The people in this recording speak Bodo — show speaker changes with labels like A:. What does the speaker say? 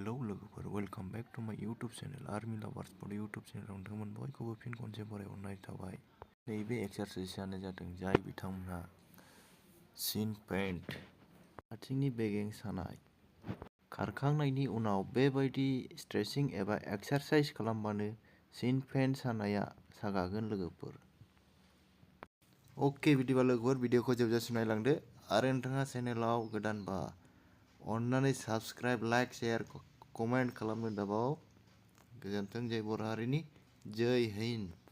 A: हेलौ लोगोफोर, वेलकाम बेक टू माय यूट्यूब चैनल आर्मी लवर्स बड यूट्यूब चैनल नोंथांमोन बयखौबो फिन खनसे बरायहरनाय थाबाय। नैबे एक्सारसाइजआनो जादों जाय बिथांमोनहा शिन पेन्ट आथिंनि बेगें सानाय खारखांनायनि उनाव बेबायदि स्ट्रेचिं एबा एक्सारसाइज खालामबानो शिन पेन्ट सानाया सागागोन लोगोफोर। ओके बिदिबा लोगोफोर भिडिअखौ जोबजासिम नायलांदो आरो नोंथाङा चेनेलाव गोदानबा अन्नानै साबस्क्राइब, लाइक, शेयर, कमेन्ट खालामनो दाबाव। गोजोन्थों। जय बर' हारिनि जय हिन्द।